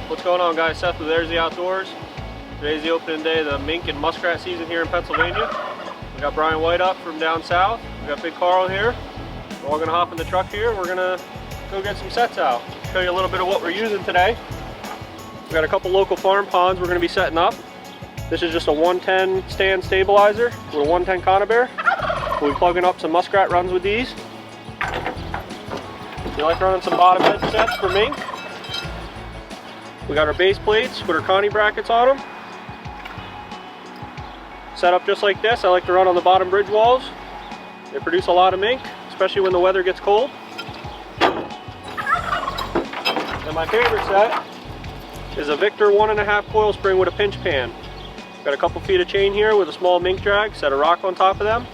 What's going on, guys? Seth with Heirs Outdoors. Today's the opening day of the mink and muskrat season here in Pennsylvania. We got Brian White up from down south. We got Big Carl here. We're all gonna hop in the truck here. We're gonna go get some sets out. Show you a little bit of what we're using today. We got a couple local farm ponds we're gonna be setting up. This is just a 110 stand stabilizer with a 110 conibear. We'll be plugging up some muskrat runs with these. You like running some bottom edge sets for mink? We got our base plates with our connie brackets on them. Set up just like this. I like to run on the bottom bridge walls. They produce a lot of mink, especially when the weather gets cold. And my favorite set is a Victor 1.5 coil spring with a pinch pan. Got a couple feet of chain here with a small mink drag, set a rock on top of them.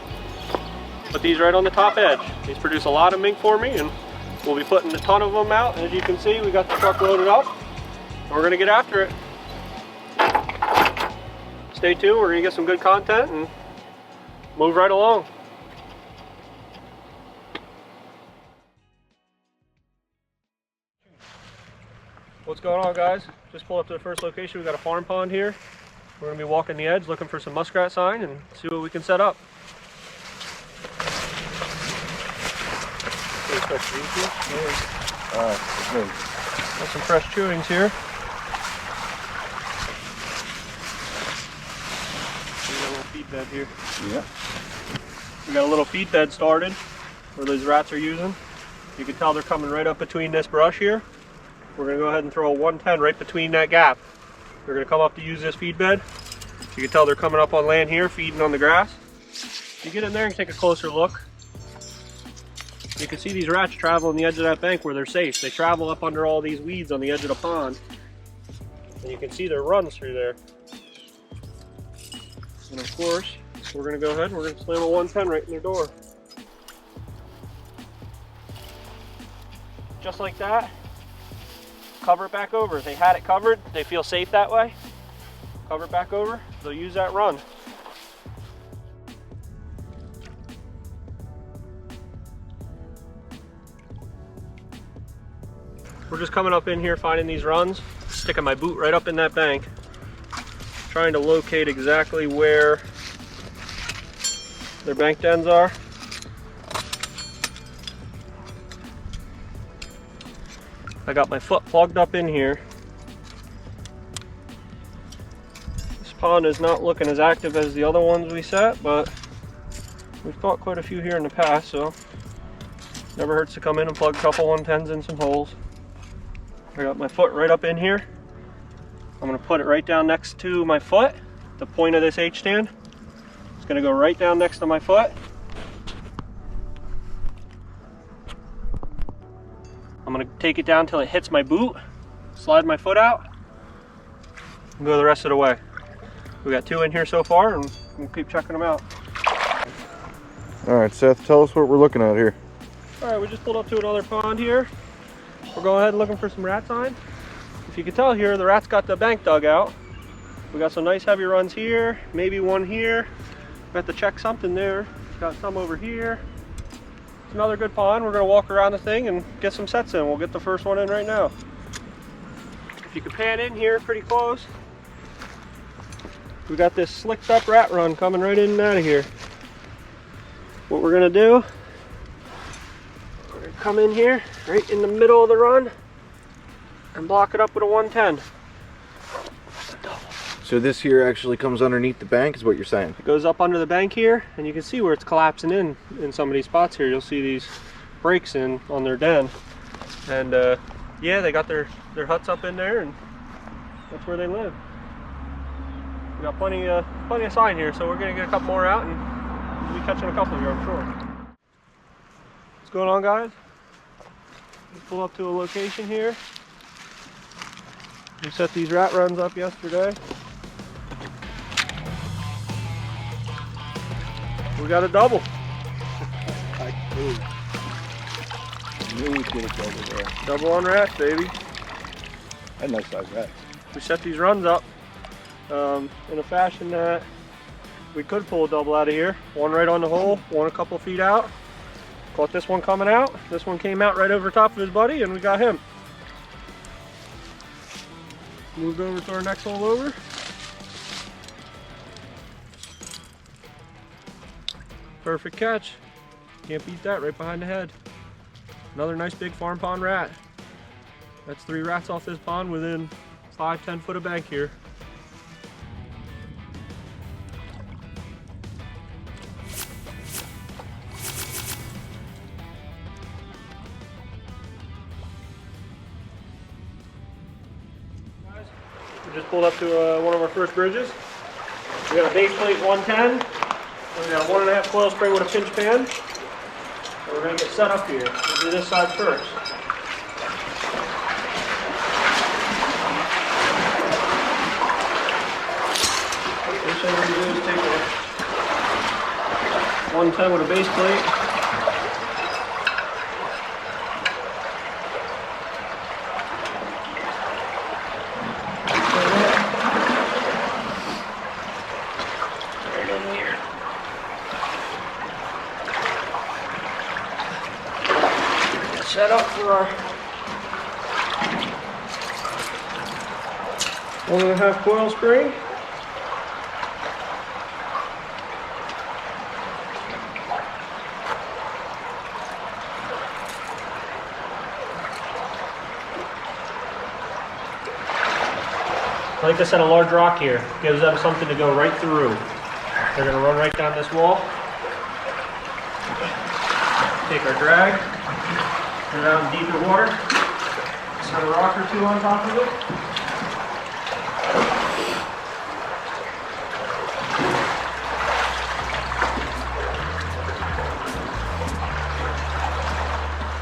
Put these right on the top edge. These produce a lot of mink for me, and we'll be putting a ton of them out. As you can see, we got the truck loaded up. We're gonna get after it. Stay tuned, we're gonna get some good content and move right along. What's going on, guys? Just pulled up to the first location. We got a farm pond here. We're gonna be walking the edge looking for some muskrat sign and see what we can set up. Got some fresh chewings here. We got a little feed bed here. Yeah. We got a little feed bed started where those rats are using. You can tell they're coming right up between this brush here. We're going to go ahead and throw a 110 right between that gap. They're going to come up to use this feed bed. You can tell they're coming up on land here, feeding on the grass. You get in there and take a closer look. You can see these rats travel on the edge of that bank where they're safe. They travel up under all these weeds on the edge of the pond. And you can see their runs through there. And of course, we're going to go ahead and we're going to slam a 110 right in their door. Just like that. Cover it back over. They had it covered. They feel safe that way. Cover it back over. They'll use that run. We're just coming up in here, finding these runs, sticking my boot right up in that bank, trying to locate exactly where their bank dens are. I got my foot plugged up in here. This pond is not looking as active as the other ones we set, but we've caught quite a few here in the past, so never hurts to come in and plug a couple 110s in some holes. I got my foot right up in here. I'm going to put it right down next to my foot, the point of this H-stand. It's going to go right down next to my foot. I'm going to take it down until it hits my boot, slide my foot out, and go the rest of the way. We got 2 in here so far, and we'll keep checking them out. All right, Seth, tell us what we're looking at here. All right, we just pulled up to another pond here. We're going ahead and looking for some rat sign. If you can tell here, the rats got the bank dug out. We got some nice heavy runs here, maybe one here. We have to check something there. Got some over here. It's another good pond. We're gonna walk around the thing and get some sets in. We'll get the first one in right now. If you can pan in here pretty close, we got this slicked up rat run coming right in and out of here. What we're gonna do, come in here right in the middle of the run and block it up with a 110. So this here actually comes underneath the bank is what you're saying? It goes up under the bank here, and you can see where it's collapsing in some of these spots here. You'll see these breaks in on their den, and yeah, they got their huts up in there, and that's where they live. We got plenty of sign here, so we're gonna get a couple more out, and we'll be catching a couple here, I'm sure. What's going on, guys? We pull up to a location here. We set these rat runs up yesterday. We got a double. I knew we'd get a double there. Double on rats, baby. That's a nice size rat. We set these runs up in a fashion that we could pull a double out of here. One right on the hole, one a couple feet out. Caught this one coming out. This one came out right over top of his buddy, and we got him. Moved over to our next hole over. Perfect catch. Can't beat that, right behind the head. Another nice big farm pond rat. That's 3 rats off this pond within 5–10 foot of bank here. We just pulled up to one of our first bridges. We got a base plate 110. We got a 1.5 coil spring with a pinch pan. And we're going to get set up here. We'll do this side first. First thing we're going to do is take a 110 with a base plate. Set up for our 1.5 coil spring. I like to set a large rock here. Gives them something to go right through. They're going to run right down this wall. Take our drag. Put it out in deeper water. Set a rock or 2 on top of it.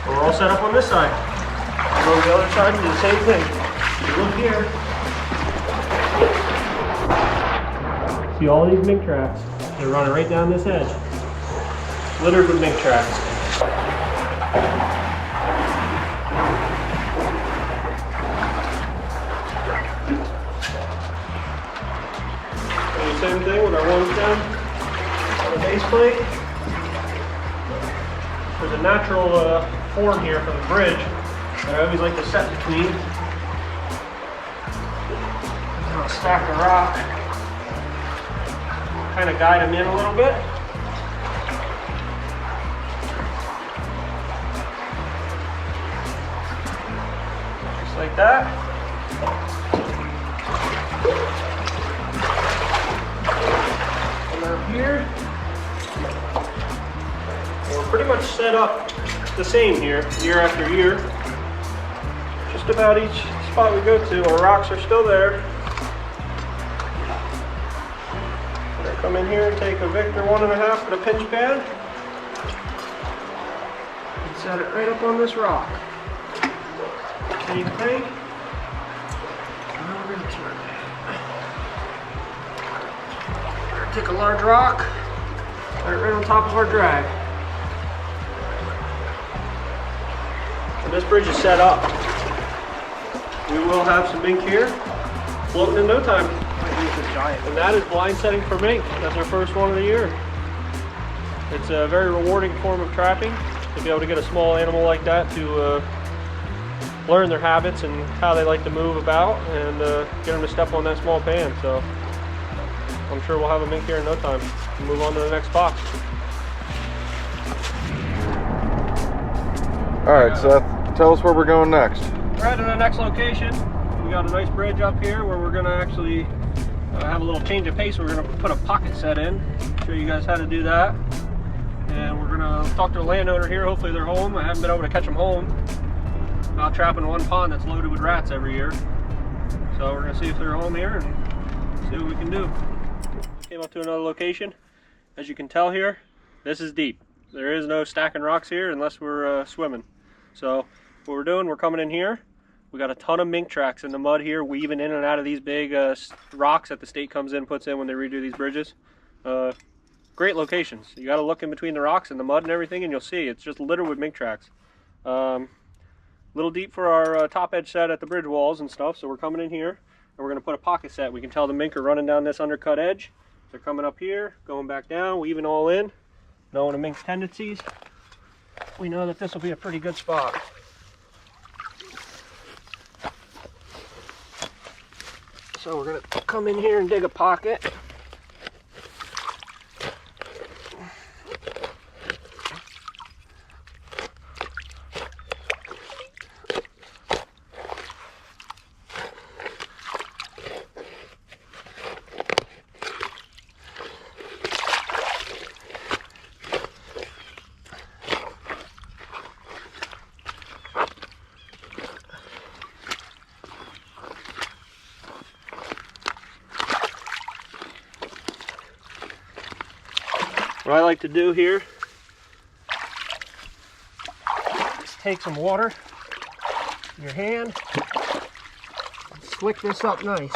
We're all set up on this side. We'll go to the other side and do the same thing. Look here. See all these mink tracks? They're running right down this edge. Littered with mink tracks. Same thing with our 110 on the base plate. There's a natural form here from the bridge that I always like to set between. I'll stack the rock, kind of guide them in a little bit. Just like that. Here. We're pretty much set up the same here, year after year. Just about each spot we go to, our rocks are still there. I'm going to come in here and take a Victor 1.5 with a pinch pan and set it right up on this rock. Same thing. Now we're going to turn it. Take a large rock, right on top of our drag. When this bridge is set up, we will have some mink here, floating in no time. And that is blind setting for mink. That's our first one of the year. It's a very rewarding form of trapping to be able to get a small animal like that to learn their habits and how they like to move about and get them to step on that small pan. So I'm sure we'll have a mink here in no time. We'll move on to the next box. Alright, Seth, tell us where we're going next. We're heading to the next location. We got a nice bridge up here where we're going to actually have a little change of pace. We're going to put a pocket set in. Show you guys how to do that. And we're going to talk to the landowner here. Hopefully they're home. I haven't been able to catch them home. Out trapping one pond that's loaded with rats every year. So we're going to see if they're home here and see what we can do. Came up to another location. As you can tell here, this is deep. There is no stacking rocks here unless we're swimming. So what we're doing, we're coming in here. We got a ton of mink tracks in the mud here, weaving in and out of these big rocks that the state comes in, puts in when they redo these bridges. Great locations. You got to look in between the rocks and the mud and everything, and you'll see it's just littered with mink tracks. Little deep for our top edge set at the bridge walls and stuff. So we're coming in here, and we're going to put a pocket set. We can tell the mink are running down this undercut edge. They're coming up here, going back down, weaving all in. Knowing a mink's tendencies, we know that this will be a pretty good spot. So we're gonna come in here and dig a pocket. What I like to do here is take some water in your hand and slick this up nice.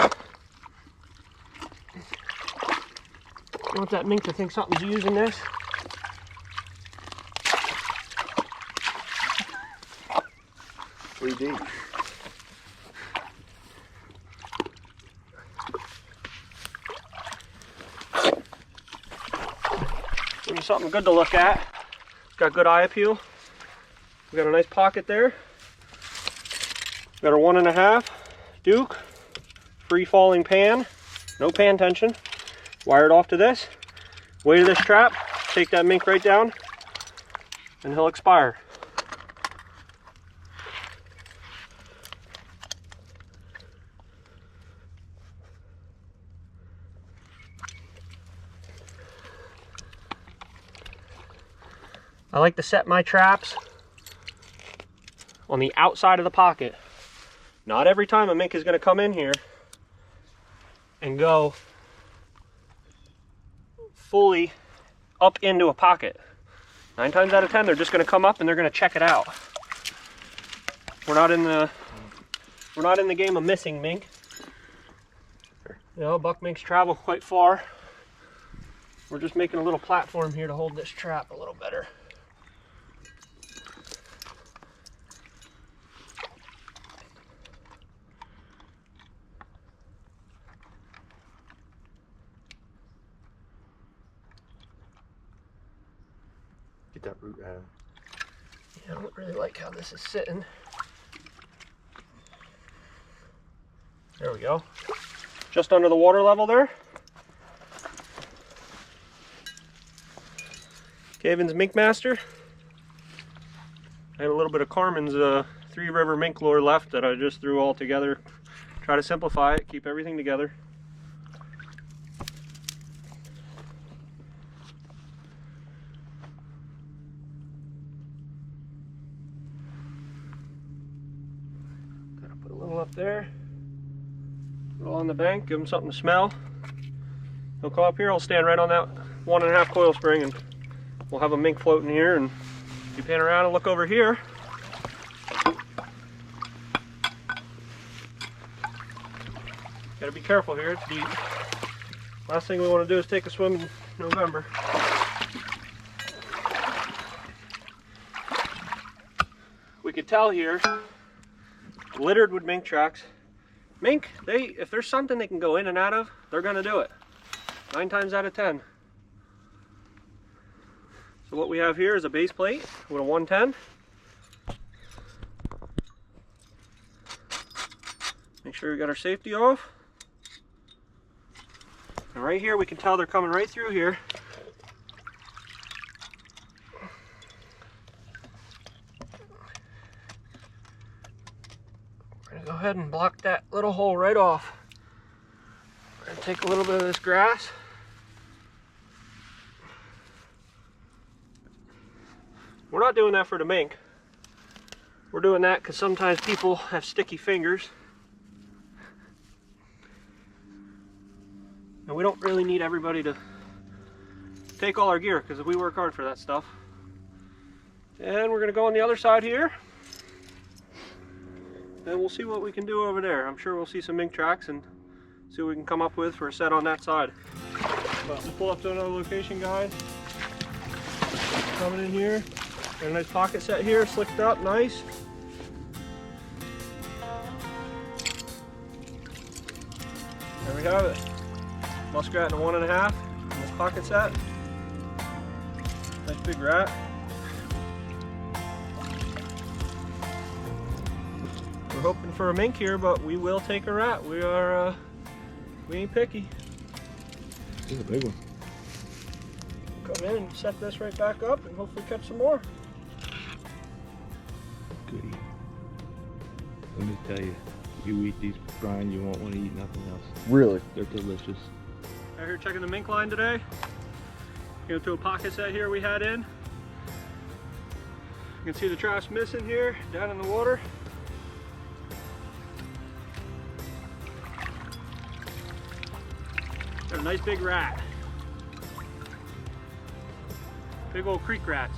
You want that mink to think something's using this. Pretty deep. Give you something good to look at. It's got good eye appeal. We got a nice pocket there. Got our 1.5 Duke, free falling pan, no pan tension. Wired off to this. Weight of this trap, take that mink right down, and he'll expire. I like to set my traps on the outside of the pocket. Not every time a mink is going to come in here and go fully up into a pocket. 9 times out of 10, they're just going to come up and they're going to check it out. We're not in the game of missing mink. You know, buck minks travel quite far. We're just making a little platform here to hold this trap a little better. Get that root out. Yeah, I don't really like how this is sitting. There we go. Just under the water level there. Caven's Mink Master. I had a little bit of Carmen's 3 River mink lure left that I just threw all together. Try to simplify it, keep everything together. Gotta put a little up there. A little on the bank, give him something to smell. He'll come up here, I'll stand right on that 1.5 coil spring and we'll have a mink floating here, and if you pan around and look over here, gotta be careful here, it's deep. Last thing we want to do is take a swim in November. We could tell here, littered with mink tracks. Mink, if there's something they can go in and out of, they're gonna do it. 9 times out of 10. So what we have here is a base plate with a 110. Make sure we got our safety off. And right here we can tell they're coming right through here. We're going to go ahead and block that little hole right off. We're going to take a little bit of this grass. We're not doing that for the mink. We're doing that because sometimes people have sticky fingers. And we don't really need everybody to take all our gear because we work hard for that stuff. And we're going to go on the other side here. And we'll see what we can do over there. I'm sure we'll see some mink tracks and see what we can come up with for a set on that side. But we'll pull up to another location, guys. Coming in here. Got a nice pocket set here, slicked up, nice. There we have it. Muskrat and a 1.5 in this pocket set. Nice big rat. We're hoping for a mink here, but we will take a rat. We are We ain't picky. This is a big one. Come in and set this right back up and hopefully catch some more. Goody. Let me tell you, you eat these, Brian, you won't want to eat nothing else. Really? They're delicious. Out here checking the mink line today. Came to a pocket set here we had in. You can see the traps missing here, down in the water. Got a nice big rat. Big old creek rats.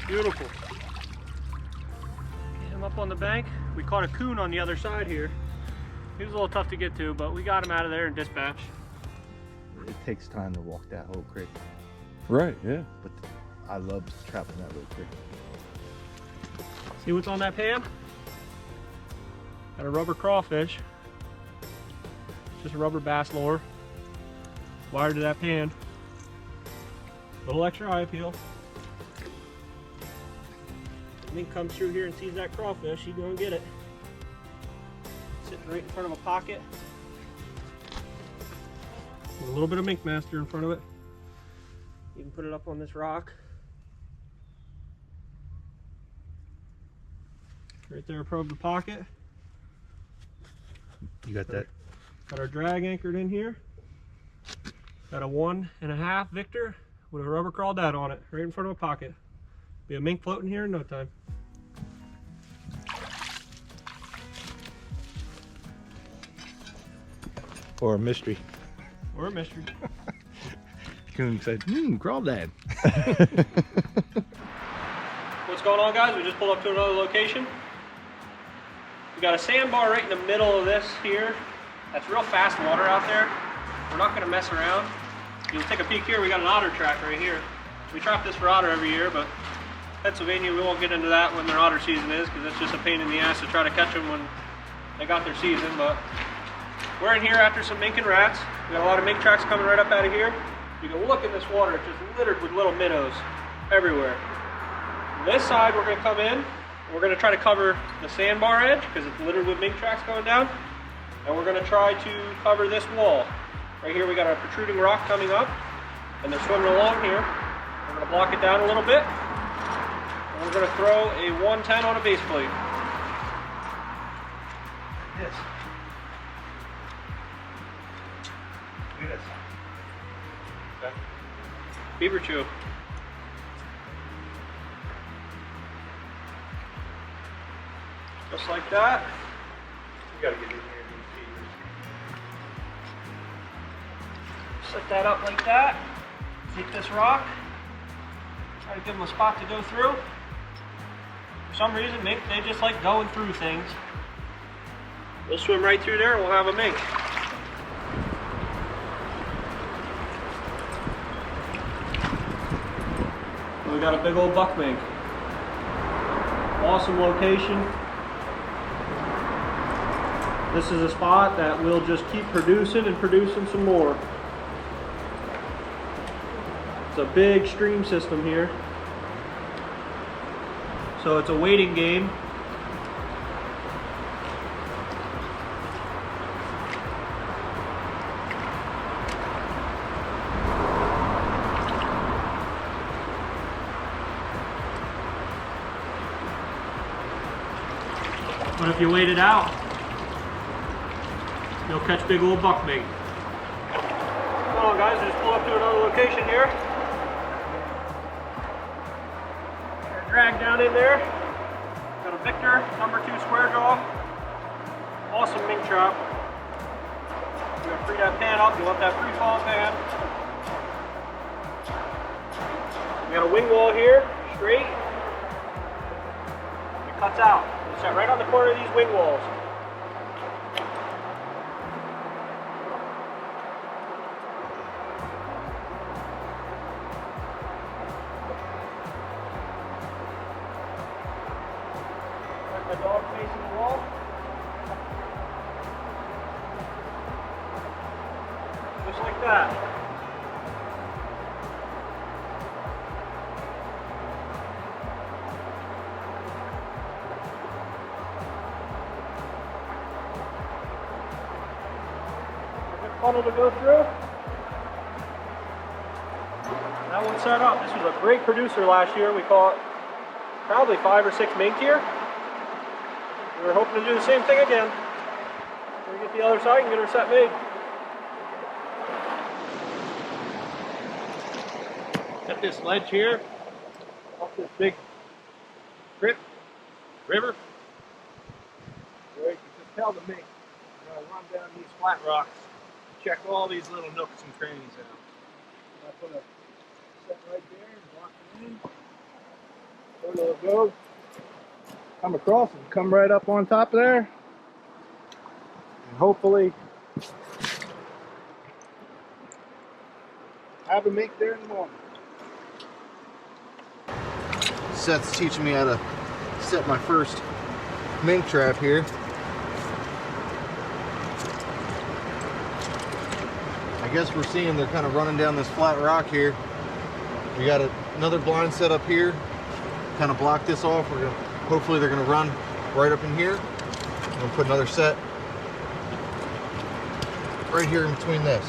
Beautiful. Get him up on the bank. We caught a coon on the other side here. He was a little tough to get to, but we got him out of there in dispatch. It takes time to walk that whole creek, Right, yeah. but I love trapping that little creek. See what's on that pan? Got a rubber crawfish. Just a rubber bass lure. Wired to that pan. Little extra eye appeal. Mink comes through here and sees that crawfish, he's gonna get it. Sitting right in front of a pocket. With a little bit of Mink Master in front of it. You can put it up on this rock. Right there, probe the pocket. You got that? Got our drag anchored in here. Got a 1.5 Victor with a rubber crawdad on it, right in front of a pocket. Be a mink floating here in no time. Or a mystery. Or a mystery. Coon said, crawdad. What's going on, guys? We just pulled up to another location. We got a sandbar right in the middle of this here. That's real fast water out there. We're not gonna mess around. You'll take a peek here, we got an otter track right here. We trap this for otter every year, but Pennsylvania, we won't get into that when their otter season is, because it's just a pain in the ass to try to catch them when they got their season. But we're in here after some mink and rats. We got a lot of mink tracks coming right up out of here. You can look in this water, it's just littered with little minnows everywhere. On this side, we're gonna come in. We're gonna try to cover the sandbar edge, because it's littered with mink tracks going down. And we're gonna try to cover this wall. Right here, we got a protruding rock coming up, and they're swimming along here. We're gonna block it down a little bit. And we're gonna throw a 110 on a base plate. Yes. Look at this. Okay. Beaver chew. Just like that. We gotta get in here and do feeders. Set that up like that. Take this rock. Try to give them a spot to go through. For some reason, mink, they just like going through things. We'll swim right through there and we'll have a mink. We got a big old buck mink. Awesome location. This is a spot that will just keep producing and producing some more. It's a big stream system here. So it's a waiting game. But if you wait it out, you'll catch big old buck mink. Come on, guys, just pull up to another location here. Drag down in there. Got a Victor, #2 square jaw. Awesome mink trap. You're gonna free that pan up. You want that free fall pan. We got a wing wall here, straight. It cuts out. It's set right on the corner of these wing walls. The dog facing the wall. Just like that. funnel to go through. That one's set up. This was a great producer last year. We caught probably 5 or 6 mink here. We were hoping to do the same thing again. We're gonna get the other side and get her set made. Got this ledge here, off this big river. Where you can tell the mink. I'm gonna run down these flat rocks, check all these little nooks and crannies out. I put a set right there and block it in. Go to the go. Come across and come right up on top of there. And hopefully have a mink there in the morning. Seth's teaching me how to set my first mink trap here. I guess we're seeing they're kind of running down this flat rock here. We got another blind set up here, kind of block this off. We're gonna, hopefully they're gonna run right up in here. I'm gonna put another set right here in between this.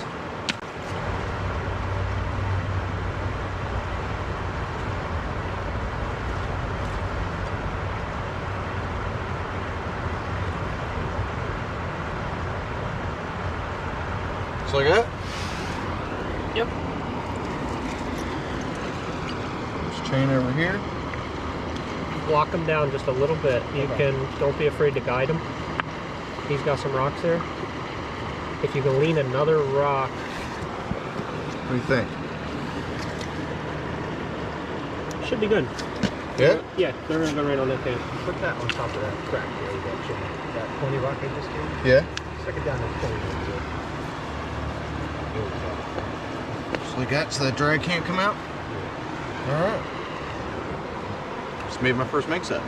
Just like that? Yep. This chain over here. Block him down just a little bit. You don't be afraid to guide him. He's got some rocks there. If you can lean another rock. What do you think? Should be good. Yeah? Yeah, they're gonna go right on that thing. Put that on top of that crack there, that pony rock I just gave. Yeah? Stick it down that pony rock. Just like that, so that drag can't come out? Yeah. Alright. Just made my first mink set.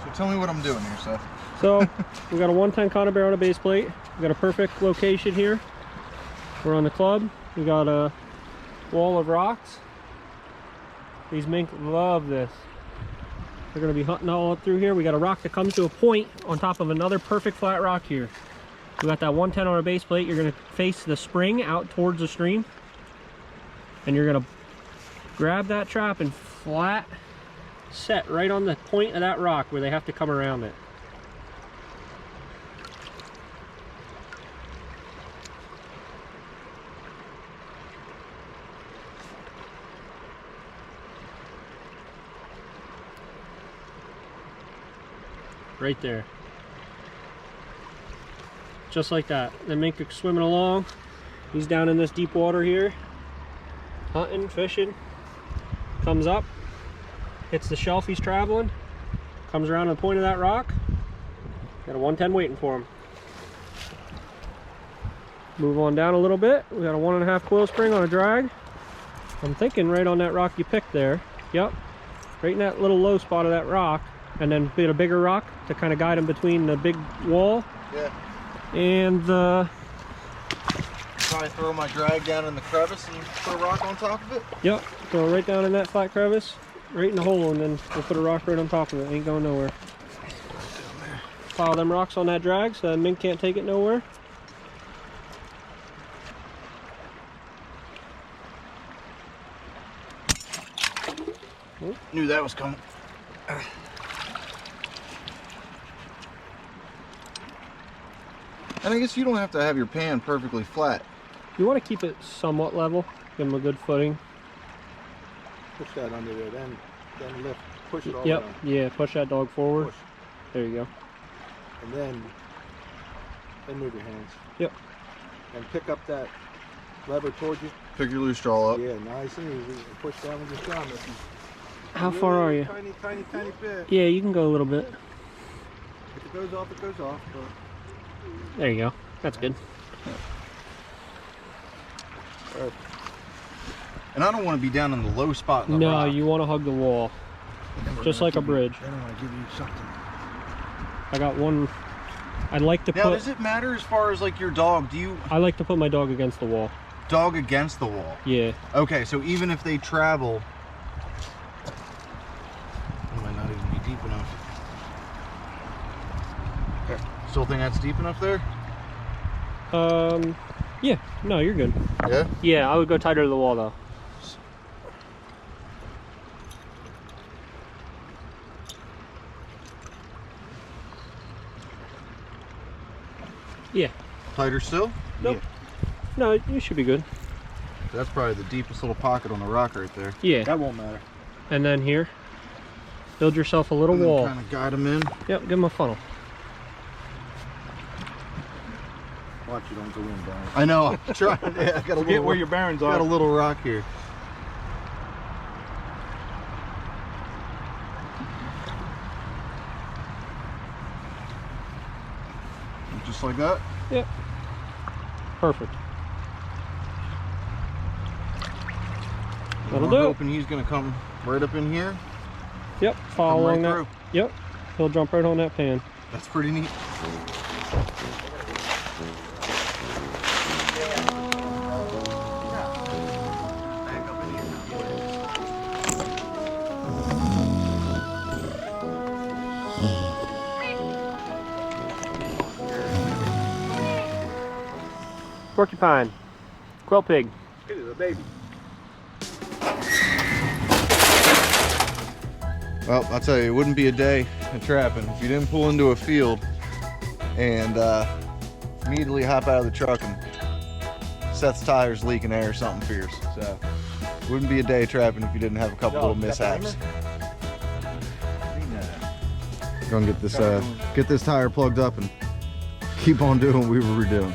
So tell me what I'm doing here, Seth. So, we got a 110 conibear on a base plate. We got a perfect location here. We're on the club. We got a wall of rocks. These mink love this. They're gonna be hunting all up through here. We got a rock that comes to a point on top of another perfect flat rock here. We got that 110 on our base plate. You're gonna face the spring out towards the stream. And you're gonna grab that trap and flat set right on the point of that rock where they have to come around it. Right there. Just like that. The mink is swimming along. He's down in this deep water here, hunting, fishing. Comes up, hits the shelf he's traveling, comes around to the point of that rock. Got a 110 waiting for him. Move on down a little bit. We got a 1.5 coil spring on a drag. I'm thinking right on that rock you picked there. Yep. Right in that little low spot of that rock. And then get a bigger rock to kind of guide him between the big wall. Yeah. And the... Probably throw my drag down in the crevice and put a rock on top of it? Yep. Throw it right down in that flat crevice, right in the hole, and then we'll put a rock right on top of it. Ain't going nowhere. Pile them rocks on that drag so that mink can't take it nowhere. Knew that was coming. And I guess you don't have to have your pan perfectly flat. You want to keep it somewhat level, give them a good footing. Push that under there, then lift, push it all Yep, down. yeah, push that dog forward. Push. There you go. And then move your hands. Yep. And pick up that lever towards you. Pick your loose jaw up. Yeah, nice and easy. And push down with your thumb. How far are you? Tiny bit. Yeah, you can go a little bit. If it goes off, it goes off. But... There you go. That's good. And I don't want to be down in the low spot in the rock. No, you want to hug the wall. Just like a bridge. Then I'm going to give you something. I got one. I'd like to Now, put... does it matter as far as like your dog? Do you... I like to put my dog against the wall. Dog against the wall? Yeah. Okay, so even if they travel... It might not even be deep enough. Still think that's deep enough there? Yeah, no, you're good. Yeah? Yeah, I would go tighter to the wall though. Yeah. Tighter still? Nope. Yeah. No, you should be good. That's probably the deepest little pocket on the rock right there. Yeah. That won't matter. And then here, build yourself a little wall. Kind of guide them in. Yep, give them a funnel. Watch you don't go in, Brian. I know. I'm trying. Yeah, I got a Forget where your bearings are. Got a little rock here. Just like that? Yep. Perfect. That'll do. I'm hoping he's going to come right up in here. Yep, follow along that. Through. Yep, he'll jump right on that pan. That's pretty neat. Porcupine, quill pig. It is a baby. Well, I'll tell you, it wouldn't be a day of trapping if you didn't pull into a field and immediately hop out of the truck and Seth's tires leaking air or something fierce. So, it wouldn't be a day of trapping if you didn't have a couple little mishaps. Go and get this tire plugged up and keep on doing what we were doing.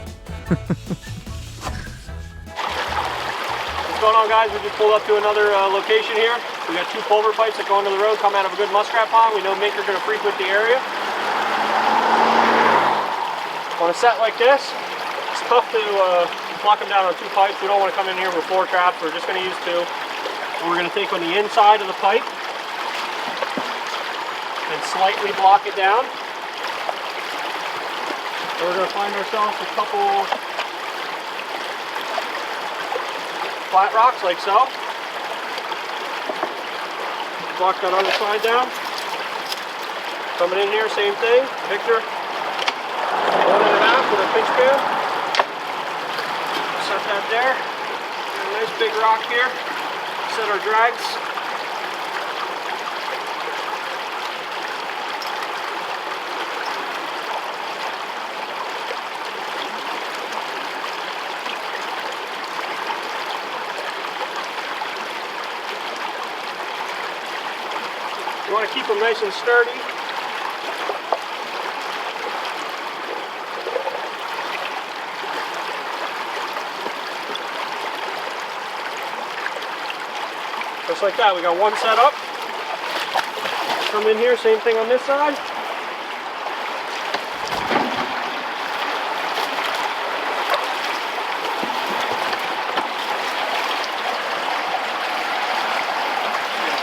What's going on, guys? We just pulled up to another location here. We got 2 culvert pipes that go into the road, come out of a good muskrat pond. We know mink are going to frequent the area. On a set like this, it's tough to lock them down on 2 pipes. We don't want to come in here with 4 traps. We're just going to use 2. And we're going to take on the inside of the pipe and slightly block it down. We're going to find ourselves a couple flat rocks like so. Block that other side down. Coming in here, same thing. Victor, 1.5 with a pinch pan. Set that there. Got a nice big rock here. Set our drags. You want to keep them nice and sturdy. Just like that, we got 1 set up. Come in here, same thing on this side.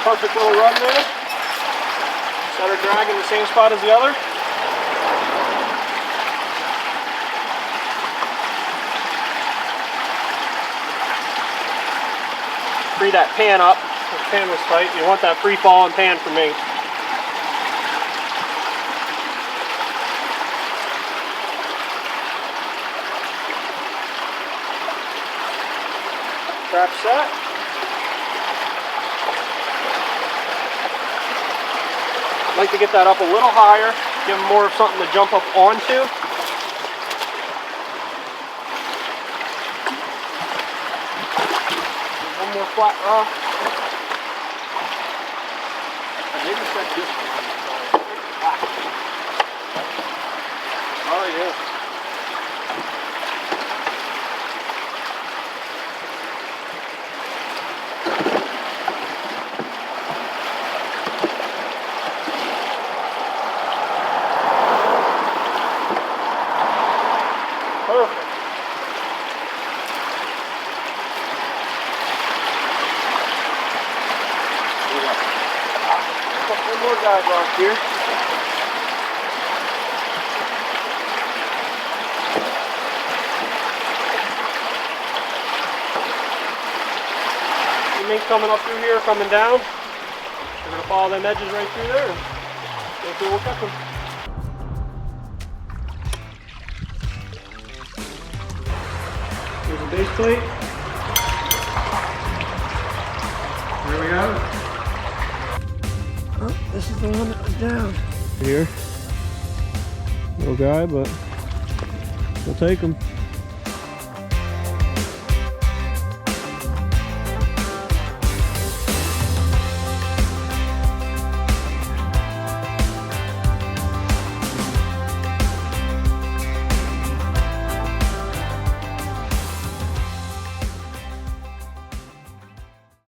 Perfect little run there. Set our drag in the same spot as the other. Free that pan up. The pan was tight. You want that free falling pan for me. Trap set. I'd like to get that up a little higher, give them more of something to jump up onto. One more flat rock. Maybe set this one. Oh yeah. Perfect. One more guide rock here. The mink coming up through here, coming down. We're going to follow them edges right through there and go through, we'll catch them. base plate. There we have it. Oh, this is the one that was down. Here. Little guy, but we'll take him.